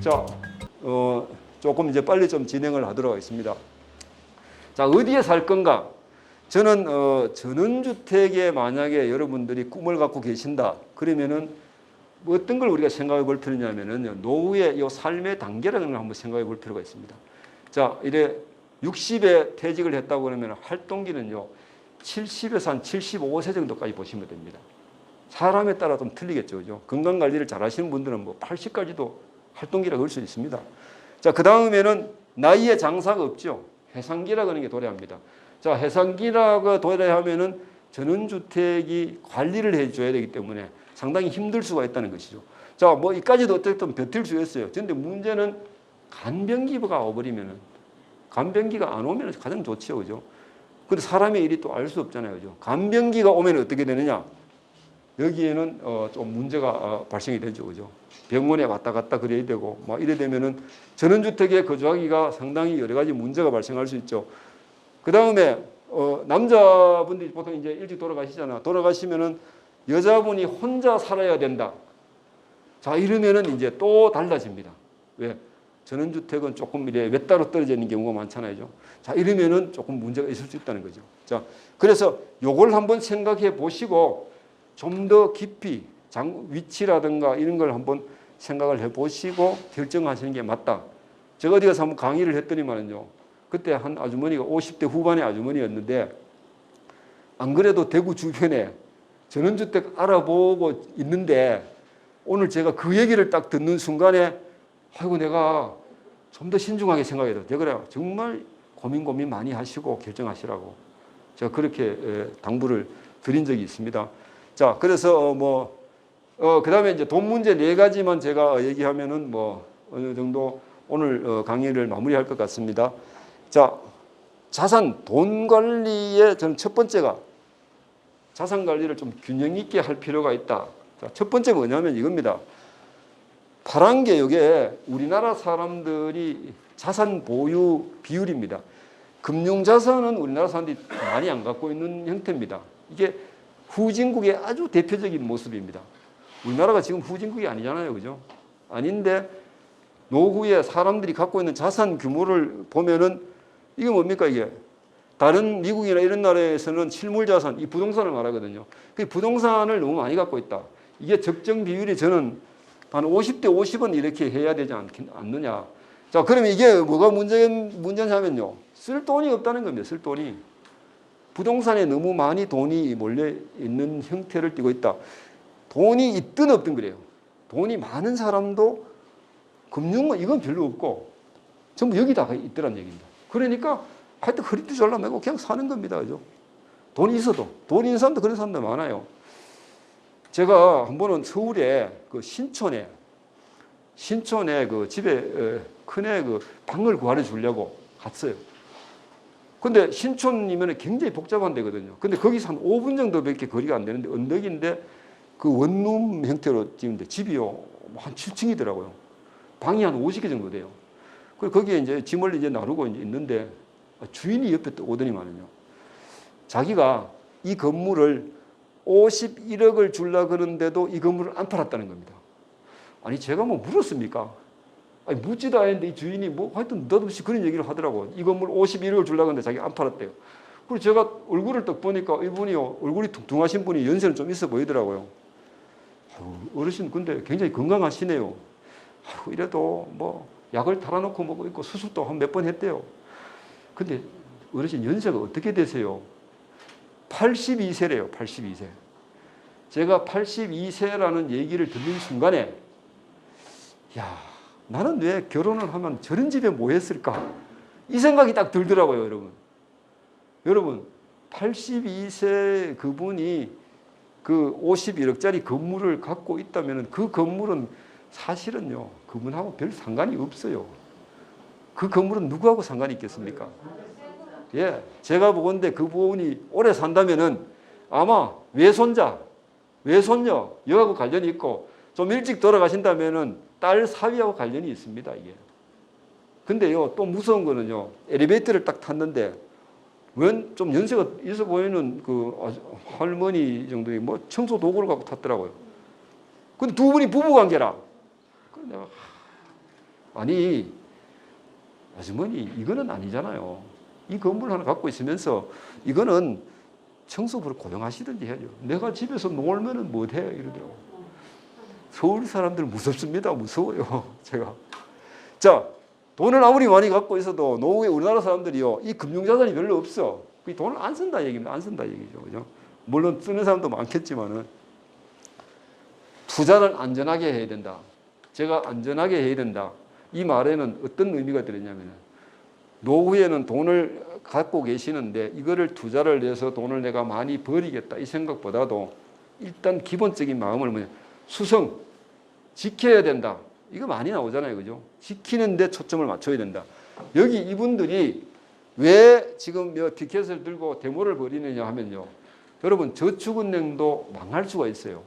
자, 조금 이제 빨리 좀 진행을 하도록 하겠습니다. 자, 어디에 살 건가? 저는 전원주택에 만약에 여러분들이 꿈을 갖고 계신다. 그러면은 뭐 어떤 걸 우리가 생각해 볼 필요냐면은 노후의 이 삶의 단계라는 걸 한번 생각해 볼 필요가 있습니다. 자, 이래 60에 퇴직을 했다고 그러면 활동기는요 70에서 한 75세 정도까지 보시면 됩니다. 사람에 따라 좀 틀리겠죠, 그죠? 건강 관리를 잘 하시는 분들은 뭐 80까지도 활동기라 그럴 수 있습니다. 자, 그 다음에는 나이에 장사가 없죠. 해상기라고 하는 게 도래합니다. 자, 해상기라고 도래하면은 전원주택이 관리를 해줘야 되기 때문에 상당히 힘들 수가 있다는 것이죠. 자, 뭐 이까지도 어쨌든 버틸 수 있어요. 그런데 문제는 간병기가 와버리면은, 간병기가 안 오면 가장 좋죠, 그죠? 근데 사람의 일이 또 알 수 없잖아요, 그죠? 간병기가 오면 어떻게 되느냐? 여기에는 좀 문제가 발생이 되죠, 그죠? 병원에 왔다 갔다 그래야 되고, 막 이래 되면은 전원주택에 거주하기가 상당히 여러 가지 문제가 발생할 수 있죠. 그 다음에 남자분들이 보통 이제 일찍 돌아가시잖아. 돌아가시면은 여자분이 혼자 살아야 된다. 자, 이러면은 이제 또 달라집니다. 왜? 전원주택은 조금 이래 외따로 떨어져 있는 경우가 많잖아요. 자, 이러면은 조금 문제가 있을 수 있다는 거죠. 자, 그래서 요걸 한번 생각해 보시고 좀 더 깊이 위치라든가 이런 걸 한번 생각을 해 보시고 결정하시는 게 맞다. 제가 어디 가서 한번 강의를 했더니만요. 그때 한 아주머니가 50대 후반의 아주머니였는데 안 그래도 대구 주변에 전원주택 알아보고 있는데 오늘 제가 그 얘기를 딱 듣는 순간에 아이고 내가 좀 더 신중하게 생각해야 돼. 제가 그래요. 정말 고민 많이 하시고 결정하시라고 제가 그렇게 당부를 드린 적이 있습니다. 자, 그래서 그 다음에 이제 돈 문제 4가지만 제가 얘기하면은 뭐 어느 정도 오늘 강의를 마무리할 것 같습니다. 자, 돈 관리의 저는 첫 번째가 자산 관리를 좀 균형 있게 할 필요가 있다. 자, 첫 번째 뭐냐면 이겁니다. 파란 게 이게 우리나라 사람들이 자산 보유 비율입니다. 금융자산은 우리나라 사람들이 많이 안 갖고 있는 형태입니다. 이게 후진국의 아주 대표적인 모습입니다. 우리나라가 지금 후진국이 아니잖아요, 그죠? 아닌데 노후에 사람들이 갖고 있는 자산 규모를 보면은 이게 뭡니까 이게? 다른 미국이나 이런 나라에서는 실물 자산, 이 부동산을 말하거든요. 그 부동산을 너무 많이 갖고 있다. 이게 적정 비율이 저는 한 50대 50은 이렇게 해야 되지 않느냐. 자, 그러면 이게 뭐가 문제냐면요. 쓸 돈이 없다는 겁니다. 쓸 돈이. 부동산에 너무 많이 돈이 몰려 있는 형태를 띠고 있다. 돈이 있든 없든 그래요. 돈이 많은 사람도 금융은 이건 별로 없고 전부 여기다 있더란 얘기입니다. 그러니까 하여튼 허리띠 졸라매고 그냥 사는 겁니다. 그죠? 돈이 있어도. 돈이 있는 사람도 그런 사람들 많아요. 제가 한 번은 서울에 그 신촌에 그 집에 큰애 그 방을 구하러 주려고 갔어요. 근데 신촌이면 굉장히 복잡한 데거든요. 근데 거기서 한 5분 정도밖에 거리가 안 되는데 언덕인데 그 원룸 형태로 지은데 집이요. 한 7층이더라고요. 방이 한 50개 정도 돼요. 그리고 거기에 이제 짐을 이제 나르고 이제 있는데 주인이 옆에 또 오더니만요. 자기가 이 건물을 51억을 주려고 그러는데도 이 건물을 안 팔았다는 겁니다. 아니, 제가 뭐 물었습니까? 아니, 묻지도 않았는데 이 주인이 뭐 하여튼 느닷없이 그런 얘기를 하더라고요. 이 건물 51억을 주려고 하는데 자기가 안 팔았대요. 그리고 제가 얼굴을 딱 보니까 이분이요, 얼굴이 퉁퉁하신 분이 연세는 좀 있어 보이더라고요. 어르신 근데 굉장히 건강하시네요. 이래도 뭐 약을 달아놓고 먹고 있고 수술도 한 몇 번 했대요. 근데 어르신 연세가 어떻게 되세요? 82세래요. 82세. 제가 82세라는 얘기를 듣는 순간에 야, 나는 왜 결혼을 하면 저런 집에 뭐 했을까? 이 생각이 딱 들더라고요, 여러분. 여러분, 82세 그분이 그 51억짜리 건물을 갖고 있다면 그 건물은 사실은요, 그분하고 별 상관이 없어요. 그 건물은 누구하고 상관이 있겠습니까? 예, 제가 보건대 그분이 오래 산다면은 아마 외손녀, 여하고 관련이 있고 좀 일찍 돌아가신다면은 딸 사위하고 관련이 있습니다, 이게. 근데요, 또 무서운 거는요, 엘리베이터를 딱 탔는데 웬 좀 연세가 있어 보이는 그 할머니 정도의 뭐 청소 도구를 갖고 탔더라고요. 근데 두 분이 부부 관계라. 그래서 내가 아니, 아주머니, 이거는 아니잖아요. 이 건물 하나 갖고 있으면서 이거는 청소부를 고용하시든지 해야죠. 내가 집에서 놀면은 못해 이러더라고. 서울 사람들 무섭습니다. 무서워요. 제가. 자, 돈을 아무리 많이 갖고 있어도 노후에 우리나라 사람들이요, 이 금융자산이 별로 없어. 이 돈을 안 쓴다 얘기입니다. 안 쓴다 얘기죠. 그죠? 물론 쓰는 사람도 많겠지만은 투자를 안전하게 해야 된다. 제가 안전하게 해야 된다. 이 말에는 어떤 의미가 들었냐면 노후에는 돈을 갖고 계시는데 이거를 투자를 해서 돈을 내가 많이 벌이겠다 이 생각보다도 일단 기본적인 마음을 뭐냐, 수성, 지켜야 된다. 이거 많이 나오잖아요. 그죠? 지키는 데 초점을 맞춰야 된다. 여기 이분들이 왜 지금 피켓을 들고 데모를 벌이느냐 하면요. 여러분, 저축은행도 망할 수가 있어요.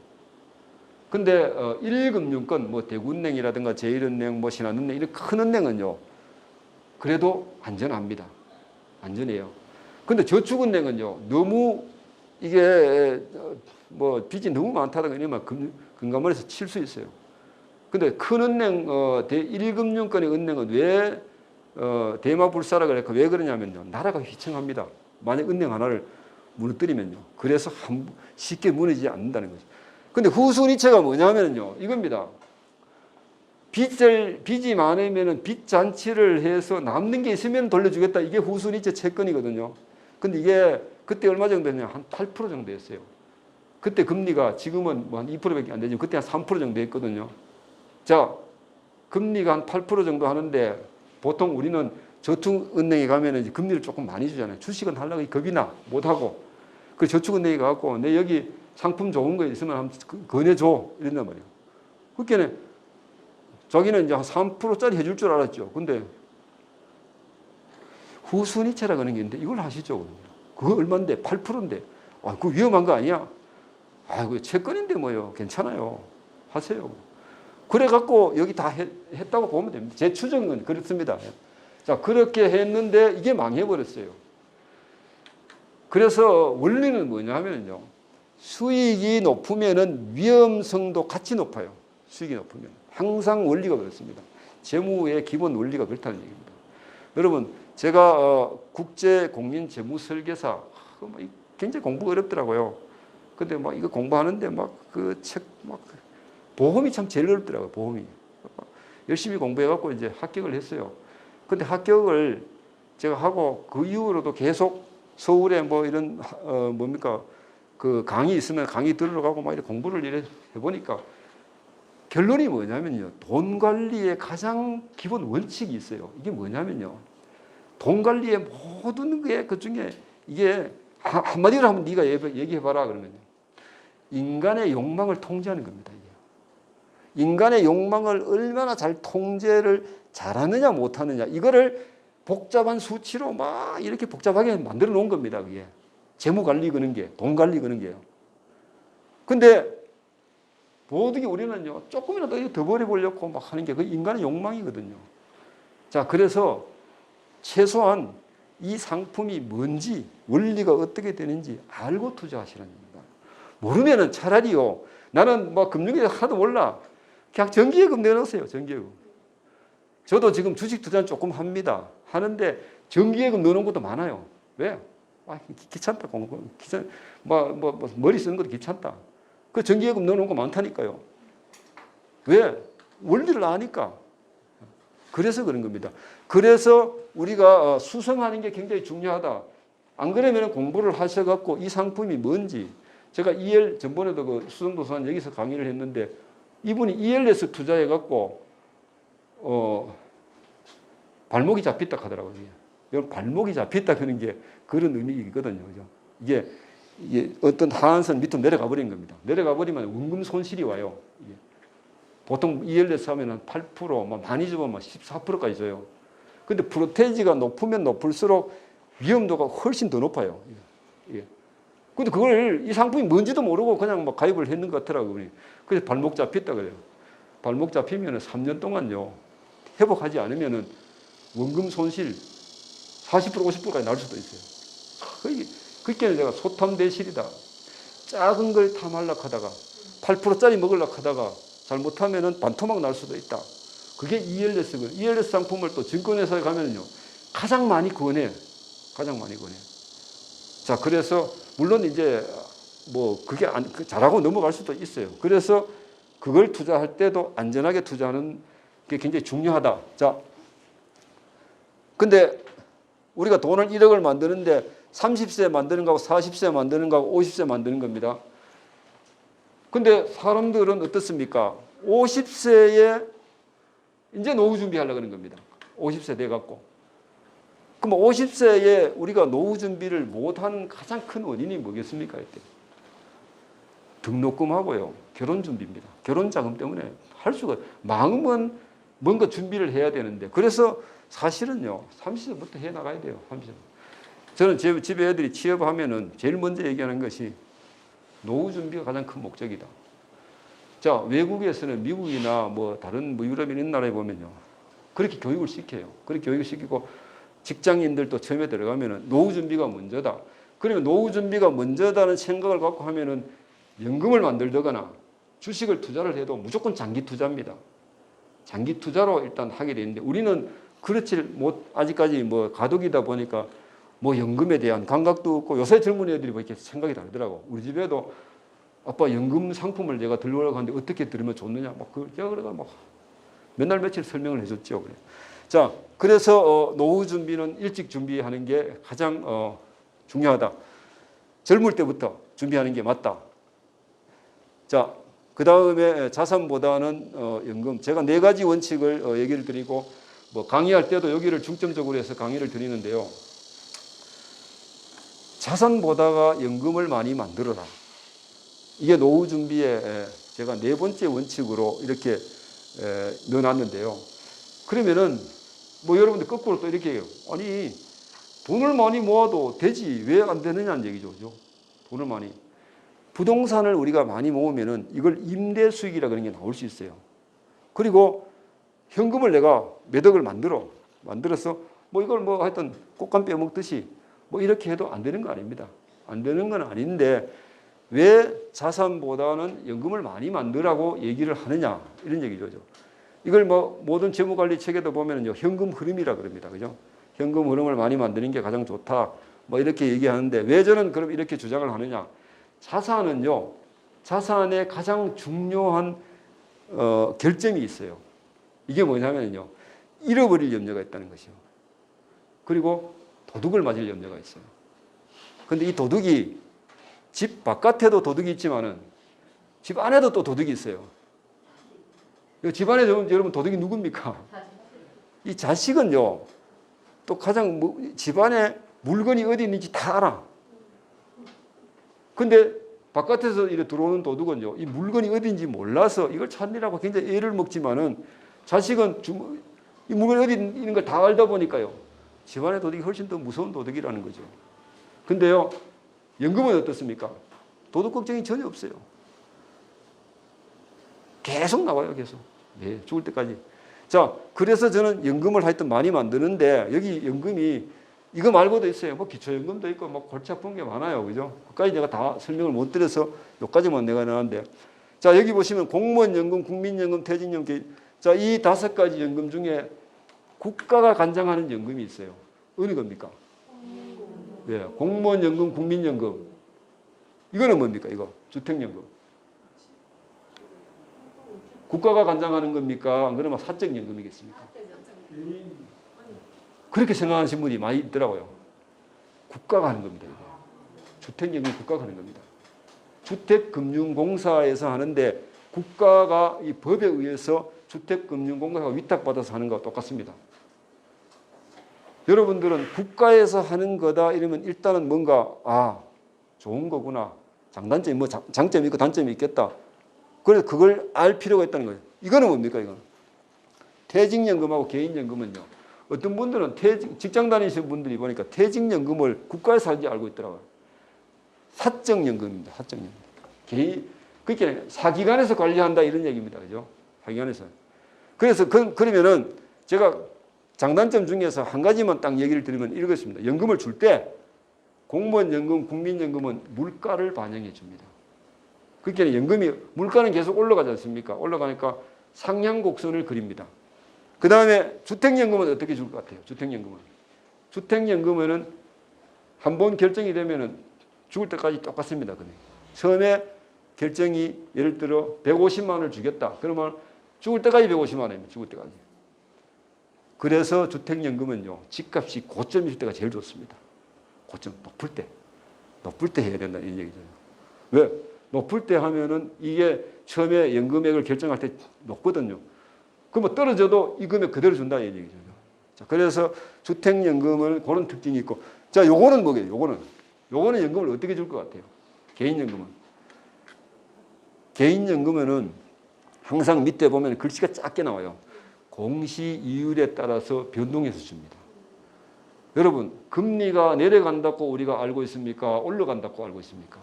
근데 1금융권, 뭐 대구은행이라든가 제1은행, 뭐 신한은행 이런 큰 은행은요. 그래도 안전합니다. 안전해요. 근데 저축은행은요. 너무 이게 뭐 빚이 너무 많다든가 이러면 금감원에서 칠 수 있어요. 근데 큰 은행, 1금융권의 은행은 왜 대마불사라 그랬고 왜 그러냐면요. 나라가 휘청합니다. 만약 은행 하나를 무너뜨리면요. 그래서 쉽게 무너지지 않는다는 거죠. 근데 후순위채가 뭐냐면요. 이겁니다. 빚이 많으면 빚 잔치를 해서 남는 게 있으면 돌려주겠다. 이게 후순위채 채권이거든요. 근데 이게 그때 얼마 정도 했냐? 한 8% 정도 했어요. 그때 금리가 지금은 뭐 한 2%밖에 안 되지만 그때 한 3% 정도 했거든요. 자, 금리가 한 8% 정도 하는데 보통 우리는 저축은행에 가면 이제 금리를 조금 많이 주잖아요. 주식은 하려고 겁이 나. 못하고. 그 저축은행에 가갖고 내 여기 상품 좋은 거 있으면 한번 권해줘. 이런단 말이에요. 그렇게 자기는 이제 한 3%짜리 해줄 줄 알았죠. 근데 후순위채라고 하는 게 있는데 이걸 하시죠. 그거 얼마인데? 8%인데. 아, 그거 위험한 거 아니야? 아, 그 채권인데 뭐요. 괜찮아요. 하세요. 그래갖고 여기 다 했다고 보면 됩니다. 제 추정은 그렇습니다. 자, 그렇게 했는데 이게 망해버렸어요. 그래서 원리는 뭐냐면요. 수익이 높으면은 위험성도 같이 높아요. 수익이 높으면. 항상 원리가 그렇습니다. 재무의 기본 원리가 그렇다는 얘기입니다. 여러분, 제가 국제공인재무설계사 굉장히 공부가 어렵더라고요. 근데 막 이거 공부하는데 보험이 참 제일 어렵더라고요. 보험이. 열심히 공부해갖고 이제 합격을 했어요. 근데 합격을 제가 하고 그 이후로도 계속 서울에 뭐 이런 그 강의 있으면 강의 들으러 막 이렇게 공부를 이래 해보니까 결론이 뭐냐면요. 돈 관리의 가장 기본 원칙이 있어요. 이게 뭐냐면요. 돈 관리의 모든 게 그 중에 이게 한마디로 하면 네가 얘기해봐라 그러면요. 인간의 욕망을 통제하는 겁니다. 이게. 인간의 욕망을 얼마나 잘 통제를 잘하느냐 못하느냐 이거를 복잡한 수치로 막 이렇게 복잡하게 만들어 놓은 겁니다. 그게. 재무 관리 그런 게, 돈 관리 그런 게요. 근데 도둑이 우리는요, 조금이라도 더 버려보려고 막 하는 게 그 인간의 욕망이거든요. 자, 그래서 최소한 이 상품이 뭔지, 원리가 어떻게 되는지 알고 투자하시라는 겁니다. 모르면은 차라리요, 나는 뭐 금융에 하도 몰라. 그냥 정기예금 내놓으세요, 정기예금. 저도 지금 주식 투자는 조금 합니다. 하는데 정기예금 넣어놓은 것도 많아요. 왜? 아, 귀찮다. 머리 쓰는 것도 귀찮다. 그 정기예금 넣어놓은 거 많다니까요. 왜? 원리를 아니까. 그래서 그런 겁니다. 그래서 우리가 수성하는 게 굉장히 중요하다. 안 그러면 공부를 하셔갖고 이 상품이 뭔지. 제가 전번에도 그 수성도서관 여기서 강의를 했는데 이분이 ELS 투자해갖고 발목이 잡혔다 하더라고요. 발목이 잡혔다 하는 게 그런 의미이거든요. 그죠? 이게 어떤 하한선 밑으로 내려가 버린 겁니다. 내려가 버리면 원금 손실이 와요. 이게. 보통 ELS 하면 8%, 많이 주면 14%까지 줘요. 근데 프로테이지가 높으면 높을수록 위험도가 훨씬 더 높아요. 예. 근데 이 상품이 뭔지도 모르고 그냥 가입을 했는 것 같더라고요. 그래서 발목 잡혔다 그래요. 발목 잡히면 3년 동안요, 회복하지 않으면 원금 손실 40%, 50%까지 날 수도 있어요. 그렇게 제가 소탐대실이다. 작은 걸 탐하려고 하다가 8%짜리 먹으려고 하다가 잘못하면 반토막 날 수도 있다. 그게 ELS거든요. ELS 상품을 또 증권회사에 가면요. 가장 많이 권해요. 가장 많이 권해요. 자, 그래서 물론 이제 뭐 그게 잘하고 넘어갈 수도 있어요. 그래서 그걸 투자할 때도 안전하게 투자하는 게 굉장히 중요하다. 자, 근데 우리가 돈을 1억을 만드는데 30세 만드는 거하고 40세 만드는 거하고 50세 만드는 겁니다. 근데 사람들은 어떻습니까? 50세에 이제 노후 준비하려고 하는 겁니다. 50세 돼갖고. 그럼 50세에 우리가 노후 준비를 못하는 가장 큰 원인이 뭐겠습니까? 이때 등록금하고요. 결혼 준비입니다. 결혼 자금 때문에 할 수가, 마음은 뭔가 준비를 해야 되는데, 그래서 사실은요, 30세부터 해 나가야 돼요. 30세. 저는 제 집에 애들이 취업하면은 제일 먼저 얘기하는 것이 노후 준비가 가장 큰 목적이다. 자, 외국에서는 미국이나 뭐 다른 뭐 유럽 이런 나라에 보면요, 그렇게 교육을 시켜요. 그렇게 교육을 시키고 직장인들도 처음에 들어가면은 노후 준비가 먼저다. 그러면 노후 준비가 먼저다는 생각을 갖고 하면은 연금을 만들거나 주식을 투자를 해도 무조건 장기 투자입니다. 장기 투자로 일단 하게 되는데 우리는 그렇지 못, 아직까지 뭐 가덕이다 보니까 뭐 연금에 대한 감각도 없고, 요새 젊은 애들이 뭐 이렇게 생각이 다르더라고. 우리 집에도 아빠 연금 상품을 내가 들으려고 하는데 어떻게 들으면 좋느냐. 제가 그래가 몇 날 며칠 설명을 해줬죠. 그래. 자, 그래서 노후 준비는 일찍 준비하는 게 가장 중요하다. 젊을 때부터 준비하는 게 맞다. 자, 그 다음에 자산보다는 연금. 제가 4가지 원칙을 얘기를 드리고, 뭐 강의할 때도 여기를 중점적으로 해서 강의를 드리는데요. 자산보다가 연금을 많이 만들어라. 이게 노후 준비에 제가 4번째 원칙으로 이렇게 넣어놨는데요. 그러면은 뭐 여러분들 거꾸로 또 이렇게 해요. 아니, 돈을 많이 모아도 되지 왜 안 되느냐는 얘기죠. 그죠? 돈을 많이. 부동산을 우리가 많이 모으면은 이걸 임대 수익이라 그런 게 나올 수 있어요. 그리고 현금을 내가 몇 억을 만들어서 뭐 이걸 뭐 하여튼 꽃감 빼먹듯이 뭐 이렇게 해도 안 되는 거 아닙니다. 안 되는 건 아닌데 왜 자산보다는 연금을 많이 만들라고 얘기를 하느냐 이런 얘기죠. 이걸 뭐 모든 재무관리 책에도 보면은요, 현금 흐름이라 그럽니다. 그죠? 현금 흐름을 많이 만드는 게 가장 좋다. 뭐 이렇게 얘기하는데 왜 저는 그럼 이렇게 주장을 하느냐? 자산은요, 자산의 가장 중요한 결점이 있어요. 이게 뭐냐면요, 잃어버릴 염려가 있다는 것이요. 그리고 도둑을 맞을 염려가 있어요. 근데 이 도둑이 집 바깥에도 도둑이 있지만은 집 안에도 또 도둑이 있어요. 집 안에 여러분 도둑이 누굽니까? 이 자식은요, 또 가장 집 안에 물건이 어디 있는지 다 알아. 근데 바깥에서 이렇게 들어오는 도둑은요, 이 물건이 어디인지 몰라서 이걸 찾느라고 굉장히 애를 먹지만은 자식은 이 물건이 어디 있는 걸 다 알다 보니까요, 집안의 도둑이 훨씬 더 무서운 도둑이라는 거죠. 근데요, 연금은 어떻습니까? 도둑 걱정이 전혀 없어요. 계속 나와요, 계속. 네, 죽을 때까지. 자, 그래서 저는 연금을 하여튼 많이 만드는데, 여기 연금이 이거 말고도 있어요. 뭐 기초연금도 있고, 뭐 골치 아픈 게 많아요. 그죠? 그까지 내가 다 설명을 못 드려서 여기까지만 내가 나왔는데. 자, 여기 보시면 공무원연금, 국민연금, 퇴직연금. 자, 이 5가지 연금 중에 국가가 관장하는 연금이 있어요. 어느 겁니까? 예, 공무원연금, 국민연금. 이거는 뭡니까? 이거 주택연금. 국가가 관장하는 겁니까? 안 그러면 사적연금이겠습니까? 그렇게 생각하시는 분이 많이 있더라고요. 국가가 하는 겁니다. 이거. 주택연금 국가가 하는 겁니다. 주택금융공사에서 하는데 국가가 이 법에 의해서 주택금융공사가 위탁받아서 하는 거와 똑같습니다. 여러분들은 국가에서 하는 거다 이러면 일단은 뭔가 좋은 거구나. 장단점이 뭐 장점이 있고 단점이 있겠다. 그래서 그걸 알 필요가 있다는 거예요. 이거는 뭡니까? 이거는 퇴직연금하고 개인연금은요, 어떤 분들은 직장 다니시는 분들이 보니까 퇴직연금을 국가에서 하는지 알고 있더라고요. 사적연금입니다. 사적연금. 그렇게 사기관에서 관리한다 이런 얘기입니다. 그죠? 사기관에서. 그래서 그러면은 제가 장단점 중에서 한 가지만 딱 얘기를 드리면 이러겠습니다. 연금을 줄 때 공무원연금, 국민연금은 물가를 반영해 줍니다. 그러니까 연금이 물가는 계속 올라가지 않습니까? 올라가니까 상향곡선을 그립니다. 그 다음에 주택연금은 어떻게 줄 것 같아요? 주택연금은 한 번 결정이 되면은 죽을 때까지 똑같습니다. 금액. 처음에 결정이 예를 들어 150만 원을 주겠다. 그러면 죽을 때까지 150만 원입니다. 죽을 때까지. 그래서 주택연금은요, 집값이 고점 있을 때가 제일 좋습니다. 고점 높을 때 해야 된다는 얘기죠. 왜? 높을 때 하면은 이게 처음에 연금액을 결정할 때 높거든요. 그러면 떨어져도 이 금액 그대로 준다는 얘기죠. 자, 그래서 주택연금은 그런 특징이 있고, 자, 요거는 뭐예요? 요거는 연금을 어떻게 줄 것 같아요? 개인연금은 항상 밑에 보면 글씨가 작게 나와요. 공시이율에 따라서 변동해서 줍니다. 여러분, 금리가 내려간다고 우리가 알고 있습니까? 올라간다고 알고 있습니까?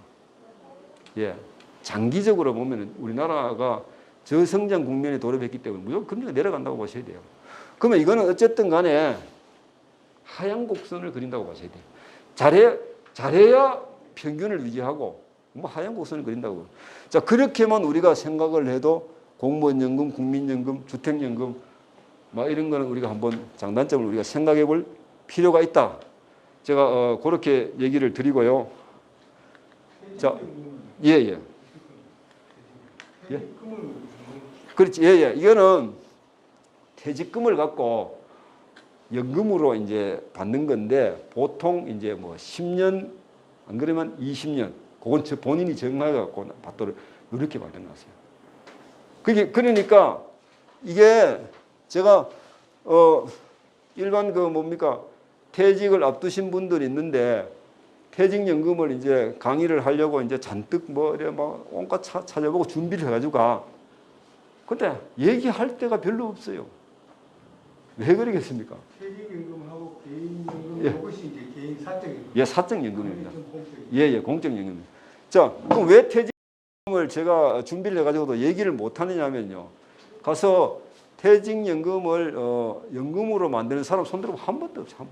예. 장기적으로 보면 우리나라가 저성장 국면에 돌입했기 때문에 무조건 금리가 내려간다고 보셔야 돼요. 그러면 이거는 어쨌든 간에 하향 곡선을 그린다고 보셔야 돼요. 잘해야 평균을 유지하고 뭐 하향 곡선을 그린다고. 자, 그렇게만 우리가 생각을 해도 공무원연금, 국민연금, 주택연금 뭐 이런 거는 우리가 한번 장단점을 우리가 생각해 볼 필요가 있다. 제가 그렇게 얘기를 드리고요. 자, 예. 그렇지, 예. 이거는 퇴직금을 갖고 연금으로 이제 받는 건데 보통 이제 뭐 10년 안 그러면 20년 그건 본인이 정해 갖고 받도록 이렇게 마련하세요. 그러니까 이게 제가 일반 퇴직을 앞두신 분들이 있는데 퇴직연금을 이제 강의를 하려고 이제 잔뜩 온갖 찾아보고 준비를 해가지고 가. 근데 얘기할 데가 별로 없어요. 왜 그러겠습니까? 퇴직연금하고 개인연금 예. 이것이 이제 개인 사적연금. 예, 사적연금입니다. 예, 공적연금입니다. 자, 그럼 왜 퇴직연금을 제가 준비를 해가지고도 얘기를 못 하느냐면요. 가서 퇴직연금을 연금으로 만드는 사람 손들어보면 한 번도 없어요.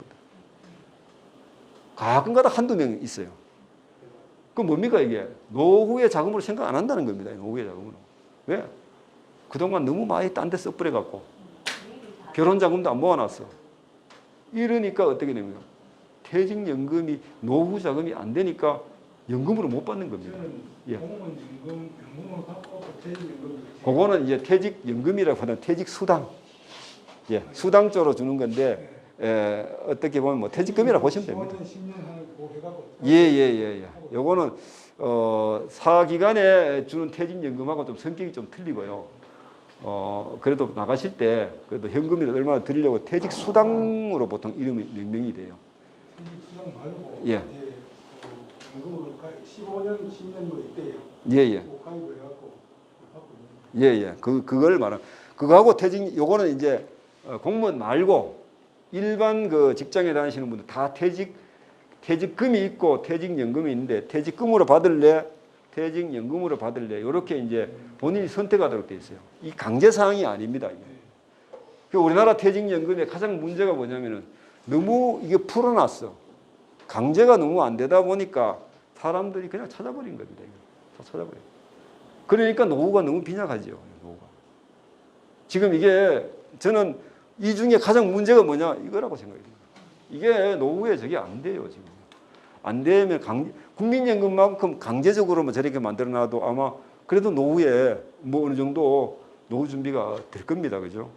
가끔가다 한두 명 있어요. 그럼 뭡니까 이게? 노후의 자금으로 생각 안 한다는 겁니다. 노후의 자금으로. 왜? 그동안 너무 많이 딴 데 써버려갖고 결혼 자금도 안 모아놨어. 이러니까 어떻게 됩니까? 퇴직연금이 노후 자금이 안 되니까 연금으로 못 받는 겁니다. 예. 공무원 연금으로 받고 퇴직연금. 그거는 이제 퇴직연금이라고 하는 퇴직수당. 예, 수당 쪽으로 주는 건데 어떻게 보면 뭐 퇴직금이라고 보시면 됩니다. 10년 하고 해갖고. 예. 요거는 사기관에 주는 퇴직연금하고 좀 성격이 좀 틀리고요. 그래도 나가실 때 그래도 현금이라도 얼마나 드리려고 퇴직수당으로 보통 이름이 명명이 돼요. 퇴직수당 말고. 예. 연금으로 15년, 10년 뭐 이때요. 예. 가입을 해갖고 받고. 예. 그걸 말하는. 그거하고 요거는 이제 공무원 말고 일반 직장에 다니시는 분들 다 퇴직금이 있고 퇴직연금이 있는데 퇴직금으로 받을래, 퇴직연금으로 받을래 이렇게 이제 본인이 선택하도록 돼 있어요. 이 강제 사항이 아닙니다. 이게. 우리나라 퇴직연금의 가장 문제가 뭐냐면은 너무 이게 풀어놨어. 강제가 너무 안 되다 보니까 사람들이 그냥 찾아버린 겁니다. 다 찾아버려. 그러니까 노후가 너무 빈약하죠. 노후가. 지금 이게 저는 이 중에 가장 문제가 뭐냐 이거라고 생각해요. 이게 노후에 저게 안 돼요 지금. 안 되면 국민연금만큼 강제적으로 저렇게 만들어놔도 아마 그래도 노후에 뭐 어느 정도 노후 준비가 될 겁니다, 그죠?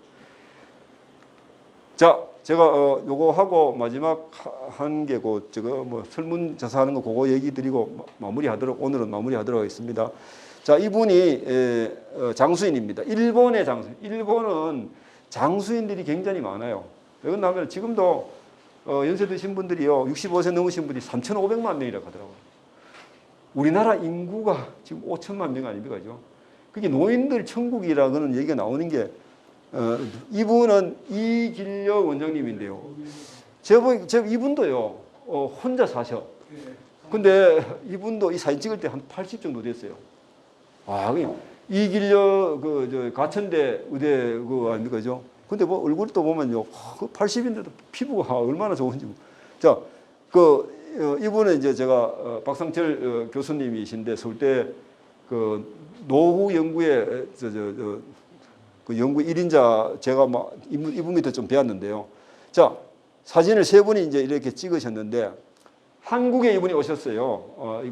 자, 제가 요거 하고 마지막 한 개 저거 뭐 설문조사하는 거 그거 얘기 드리고 오늘은 마무리하도록 하겠습니다. 자, 이분이 장수인입니다. 일본의 장수인. 일본은 장수인들이 굉장히 많아요. 여기 나면 지금도 연세 드신 분들이요, 65세 넘으신 분이 3,500만 명이라고 하더라고요. 우리나라 인구가 지금 5천만 명 아닙니까? 그죠? 그게 노인들 천국이라는 얘기가 나오는 게, 이분은 이길려 원장님인데요. 이분도요, 혼자 사셔. 근데 이분도 이 사진 찍을 때 한 80 정도 됐어요. 이길려 가천대 의대 아닙니까? 그죠? 근데 뭐 얼굴 또 보면요, 80인데도 피부가 얼마나 좋은지. 자, 이분은 이제 제가 박상철 교수님이신데 서울대 노후 연구에 그 연구 1인자 제가 막 이분 밑에 좀 배웠는데요. 자, 사진을 세 분이 이제 이렇게 찍으셨는데 한국에 이분이 오셨어요.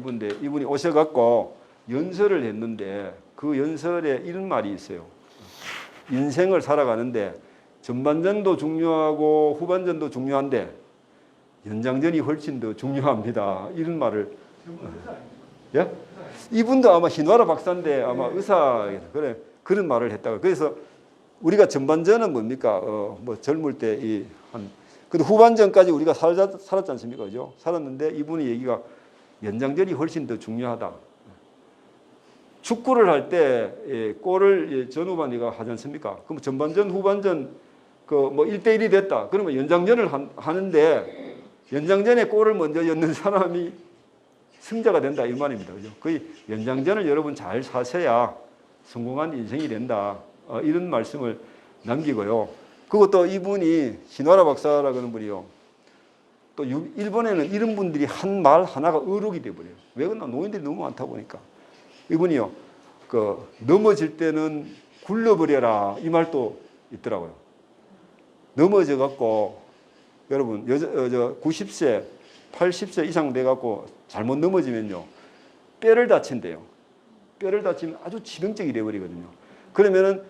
이분이 오셔갖고 연설을 했는데 그 연설에 이런 말이 있어요. 인생을 살아가는데 전반전도 중요하고 후반전도 중요한데 연장전이 훨씬 더 중요합니다. 이런 말을. 예? 이분도 아마 신화라 박사인데 아마 의사 그래 그런 말을 했다고. 그래서 우리가 전반전은 뭡니까? 뭐 젊을 때 근데 후반전까지 우리가 살았지 않습니까? 그죠? 살았는데 이분의 얘기가 연장전이 훨씬 더 중요하다. 축구를 할 때 골을 전후반이가 하지 않습니까? 그럼 전반전, 후반전 뭐 1대1이 됐다. 그러면 연장전을 하는데 연장전에 골을 먼저 넣는 사람이 승자가 된다 이 말입니다. 그죠? 거의 연장전을 여러분 잘 사셔야 성공한 인생이 된다. 이런 말씀을 남기고요. 그리고 또 이분이 신화라 박사라 그러는 분이요. 또 일본에는 이런 분들이 한 말 하나가 어록이 돼버려요. 왜 그러나 노인들이 너무 많다 보니까. 이분이요. 넘어질 때는 굴러버려라 이 말도 있더라고요. 넘어져 갖고 여러분 90세, 80세 이상 돼 갖고 잘못 넘어지면요. 뼈를 다친대요. 뼈를 다치면 아주 치명적이 돼 버리거든요. 그러면은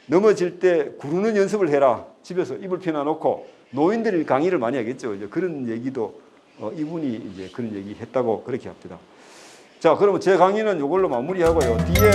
넘어질 때 구르는 연습을 해라. 집에서 이불 펴놔 놓고 노인들이 강의를 많이 하겠죠. 이제 그런 얘기도 이분이 이제 그런 얘기 했다고 그렇게 합니다. 자, 그러면 제 강의는 이걸로 마무리하고요. 뒤에